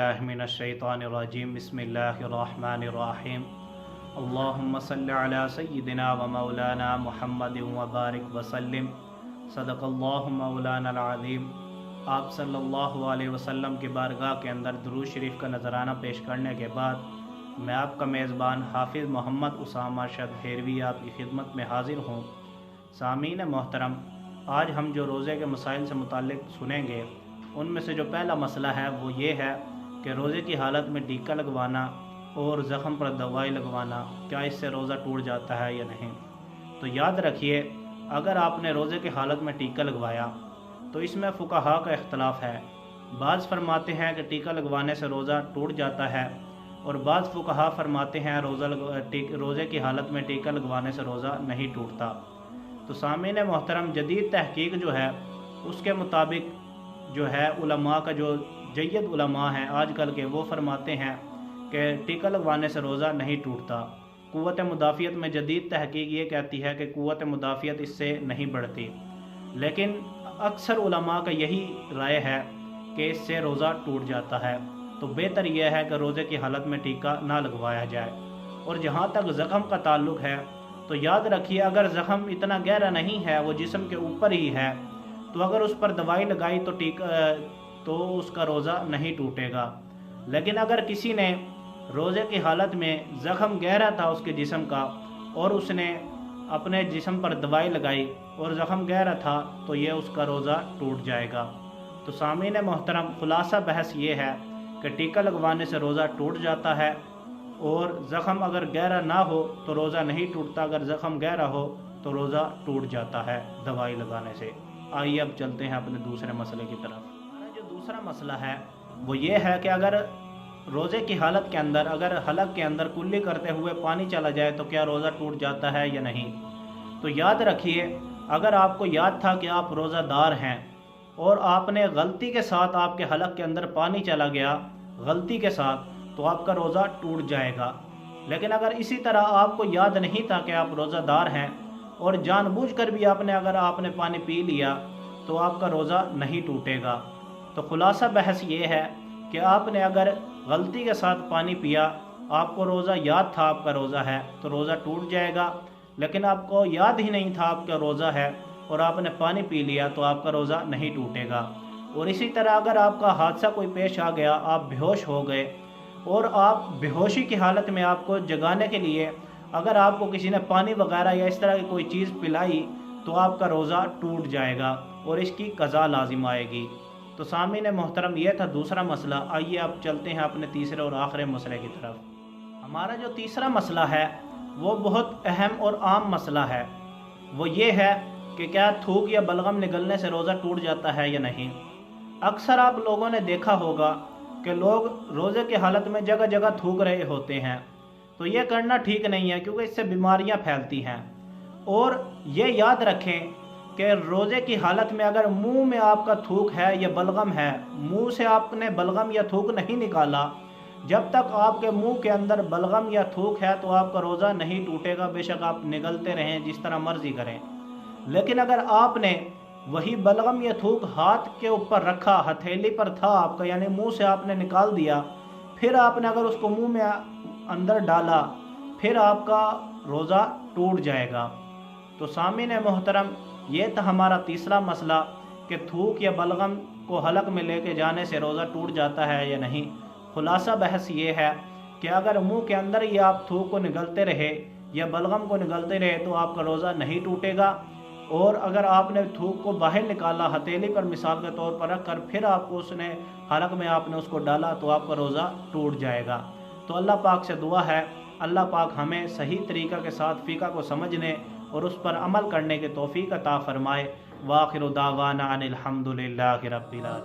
باللہ من الشیطان الرجیم بسم اللہ الرحمن الرحیم اللہم صلی علی سیدنا و مولانا محمد وبارک وسلم صدق اللہ مولانا العظیم۔ آپ صلی اللہ علیہ وسلم کی بارگاہ کے اندر درود شریف کا نذرانہ پیش کرنے کے بعد میں آپ کا میزبان حافظ محمد اسامہ ارشد بھیروی آپ کی خدمت میں حاضر ہوں۔ سامعین محترم، آج ہم جو روزے کے مسائل سے متعلق سنیں گے ان میں سے جو پہلا مسئلہ ہے وہ یہ ہے کہ روزے کی حالت میں ٹیکا لگوانا اور زخم پر دوائی لگوانا کیا اس سے روزہ ٹوٹ جاتا ہے یا نہیں۔ تو یاد رکھیے، اگر آپ نے روزے کی حالت میں ٹیکا لگوایا تو اس میں فقہاء کا اختلاف ہے۔ بعض فرماتے ہیں کہ ٹیکا لگوانے سے روزہ ٹوٹ جاتا ہے اور بعض فقہاء فرماتے ہیں روزے کی حالت میں ٹیکا لگوانے سے روزہ نہیں ٹوٹتا۔ تو سامعین محترم، جدید تحقیق جو ہے اس کے مطابق جو ہے علماء کا جو جید علماء ہیں آج کل کے، وہ فرماتے ہیں کہ ٹیکا لگوانے سے روزہ نہیں ٹوٹتا۔ قوت مدافعت میں جدید تحقیق یہ کہتی ہے کہ قوت مدافعت اس سے نہیں بڑھتی، لیکن اکثر علماء کا یہی رائے ہے کہ اس سے روزہ ٹوٹ جاتا ہے۔ تو بہتر یہ ہے کہ روزے کی حالت میں ٹیکا نہ لگوایا جائے۔ اور جہاں تک زخم کا تعلق ہے تو یاد رکھیے، اگر زخم اتنا گہرا نہیں ہے، وہ جسم کے اوپر ہی ہے، تو اگر اس پر دوائی لگائی تو اس کا روزہ نہیں ٹوٹے گا۔ لیکن اگر کسی نے روزے کی حالت میں زخم گہرا تھا اس کے جسم کا اور اس نے اپنے جسم پر دوائی لگائی اور زخم گہرا تھا تو یہ اس کا روزہ ٹوٹ جائے گا۔ تو سامعین محترم، خلاصہ بحث یہ ہے کہ ٹیکا لگوانے سے روزہ ٹوٹ جاتا ہے، اور زخم اگر گہرا نہ ہو تو روزہ نہیں ٹوٹتا، اگر زخم گہرا ہو تو روزہ ٹوٹ جاتا ہے دوائی لگانے سے۔ آئیے اب چلتے ہیں اپنے دوسرے مسئلے کی طرف۔ ہمارا جو دوسرا مسئلہ ہے وہ یہ ہے کہ اگر روزے کی حالت کے اندر اگر حلق کے اندر کلی کرتے ہوئے پانی چلا جائے تو کیا روزہ ٹوٹ جاتا ہے یا نہیں۔ تو یاد رکھیے، اگر آپ کو یاد تھا کہ آپ روزہ دار ہیں اور آپ نے غلطی کے ساتھ آپ کے حلق کے اندر پانی چلا گیا غلطی کے ساتھ، تو آپ کا روزہ ٹوٹ جائے گا۔ لیکن اگر اسی طرح آپ کو یاد نہیں تھا کہ آپ روزہ دار ہیں اور جان بوجھ کر بھی اگر آپ نے پانی پی لیا تو آپ کا روزہ نہیں ٹوٹے گا۔ تو خلاصہ بحث یہ ہے کہ آپ نے اگر غلطی کے ساتھ پانی پیا، آپ کو روزہ یاد تھا آپ کا روزہ ہے تو روزہ ٹوٹ جائے گا، لیکن آپ کو یاد ہی نہیں تھا آپ کا روزہ ہے اور آپ نے پانی پی لیا تو آپ کا روزہ نہیں ٹوٹے گا۔ اور اسی طرح اگر آپ کا حادثہ کوئی پیش آ گیا، آپ بے ہوش ہو گئے اور آپ بے ہوشی کی حالت میں آپ کو جگانے کے لیے اگر آپ کو کسی نے پانی وغیرہ یا اس طرح کی کوئی چیز پلائی تو آپ کا روزہ ٹوٹ جائے گا اور اس کی قضا لازم آئے گی۔ تو سامعین محترم، یہ تھا دوسرا مسئلہ۔ آئیے اب چلتے ہیں اپنے تیسرے اور آخری مسئلے کی طرف۔ ہمارا جو تیسرا مسئلہ ہے وہ بہت اہم اور عام مسئلہ ہے۔ وہ یہ ہے کہ کیا تھوک یا بلغم نگلنے سے روزہ ٹوٹ جاتا ہے یا نہیں۔ اکثر آپ لوگوں نے دیکھا ہوگا کہ لوگ روزے کی حالت میں جگہ جگہ تھوک رہے ہوتے ہیں، تو یہ کرنا ٹھیک نہیں ہے کیونکہ اس سے بیماریاں پھیلتی ہیں۔ اور یہ یاد رکھیں کہ روزے کی حالت میں اگر منہ میں آپ کا تھوک ہے یا بلغم ہے، منہ سے آپ نے بلغم یا تھوک نہیں نکالا، جب تک آپ کے منہ کے اندر بلغم یا تھوک ہے تو آپ کا روزہ نہیں ٹوٹے گا، بے شک آپ نگلتے رہیں جس طرح مرضی کریں۔ لیکن اگر آپ نے وہی بلغم یا تھوک ہاتھ کے اوپر رکھا، ہتھیلی پر تھا آپ کا، یعنی منہ سے آپ نے نکال دیا، پھر آپ نے اگر اس کو منہ میں اندر ڈالا، پھر آپ کا روزہ ٹوٹ جائے گا۔ تو سامعین محترم، یہ تھا ہمارا تیسرا مسئلہ کہ تھوک یا بلغم کو حلق میں لے کے جانے سے روزہ ٹوٹ جاتا ہے یا نہیں۔ خلاصہ بحث یہ ہے کہ اگر منہ کے اندر ہی آپ تھوک کو نگلتے رہے یا بلغم کو نگلتے رہے تو آپ کا روزہ نہیں ٹوٹے گا، اور اگر آپ نے تھوک کو باہر نکالا ہتھیلی پر مثال کے طور پر رکھ کر، پھر آپ کو اس نے حلق میں آپ نے اس کو ڈالا تو آپ کا روزہ ٹوٹ جائے گا۔ تو اللہ پاک سے دعا ہے اللہ پاک ہمیں صحیح طریقہ کے ساتھ فقہ کو سمجھنے اور اس پر عمل کرنے کے توفیق عطا فرمائے۔ وآخر دعوانا ان الحمد للہ رب العالمین۔